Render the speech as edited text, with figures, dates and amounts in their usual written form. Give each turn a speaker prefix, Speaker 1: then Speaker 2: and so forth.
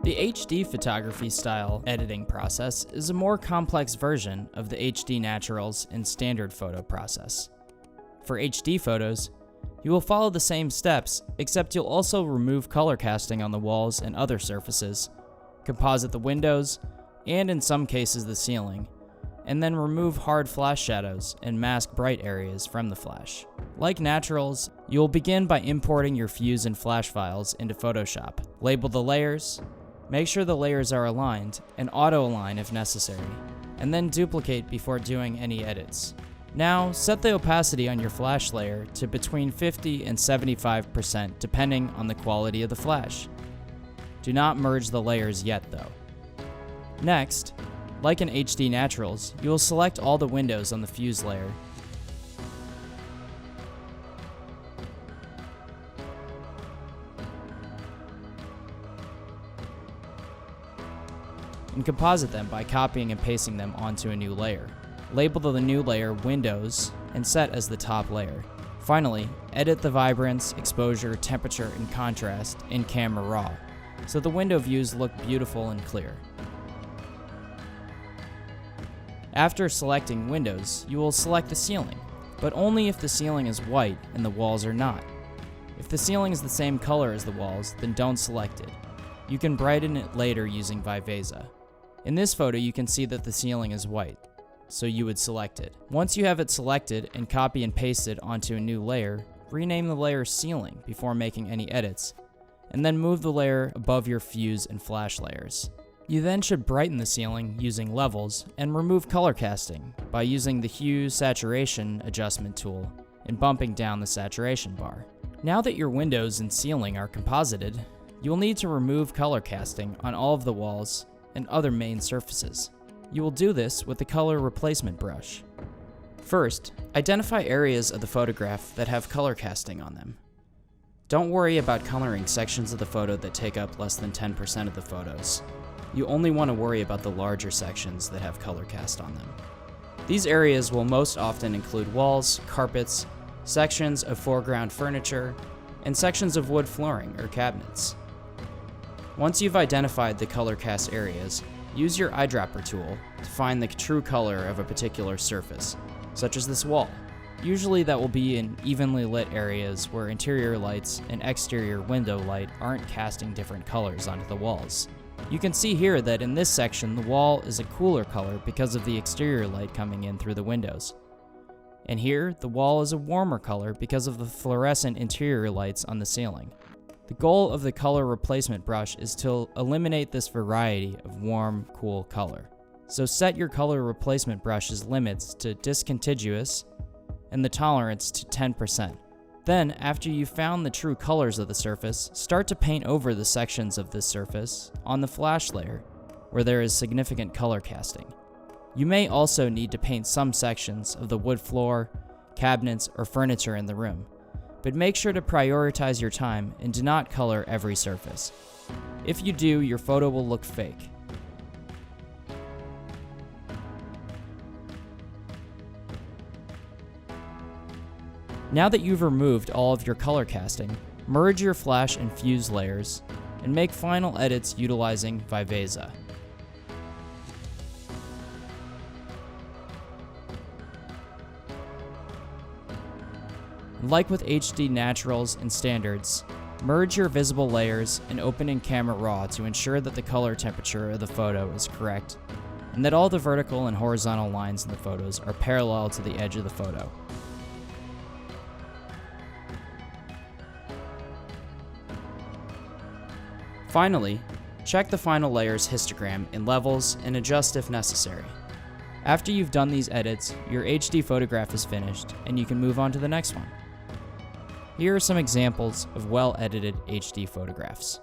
Speaker 1: The HD photography style editing process is a more complex version of the HD Naturals and standard photo process. For HD photos, you will follow the same steps, except you'll also remove color casting on the walls and other surfaces, composite the windows, and in some cases the ceiling, and then remove hard flash shadows and mask bright areas from the flash. Like Naturals, you'll begin by importing your Fuse and Flash files into Photoshop. Label the layers, make sure the layers are aligned, and auto-align if necessary, and then duplicate before doing any edits. Now, set the opacity on your flash layer to between 50 and 75% depending on the quality of the flash. Do not merge the layers yet though. Next, like in HD Naturals, you will select all the windows on the Fuse layer. And composite them by copying and pasting them onto a new layer. Label the new layer Windows and set as the top layer. Finally, edit the vibrance, exposure, temperature, and contrast in Camera Raw, so the window views look beautiful and clear. After selecting Windows, you will select the ceiling, but only if the ceiling is white and the walls are not. If the ceiling is the same color as the walls, then don't select it. You can brighten it later using Viveza. In this photo, you can see that the ceiling is white, so you would select it. Once you have it selected and copy and paste it onto a new layer, rename the layer Ceiling before making any edits, and then move the layer above your Fuse and Flash layers. You then should brighten the ceiling using levels and remove color casting by using the Hue Saturation Adjustment tool and bumping down the saturation bar. Now that your windows and ceiling are composited, you will need to remove color casting on all of the walls and other main surfaces. You will do this with the color replacement brush. First, identify areas of the photograph that have color casting on them. Don't worry about coloring sections of the photo that take up less than 10% of the photos. You only want to worry about the larger sections that have color cast on them. These areas will most often include walls, carpets, sections of foreground furniture, and sections of wood flooring or cabinets. Once you've identified the color cast areas, use your eyedropper tool to find the true color of a particular surface, such as this wall. Usually that will be in evenly lit areas where interior lights and exterior window light aren't casting different colors onto the walls. You can see here that in this section the wall is a cooler color because of the exterior light coming in through the windows. And here the wall is a warmer color because of the fluorescent interior lights on the ceiling. The goal of the color replacement brush is to eliminate this variety of warm, cool color. So set your color replacement brush's limits to discontiguous and the tolerance to 10%. Then, after you've found the true colors of the surface, start to paint over the sections of this surface on the flash layer, where there is significant color casting. You may also need to paint some sections of the wood floor, cabinets, or furniture in the room, but make sure to prioritize your time and do not color every surface. If you do, your photo will look fake. Now that you've removed all of your color casting, merge your Flash and Fuse layers and make final edits utilizing Viveza. Like with HD Naturals and Standards, merge your visible layers and open in Camera Raw to ensure that the color temperature of the photo is correct and that all the vertical and horizontal lines in the photos are parallel to the edge of the photo. Finally, check the final layer's histogram in levels and adjust if necessary. After you've done these edits, your HD photograph is finished and you can move on to the next one. Here are some examples of well-edited HD photographs.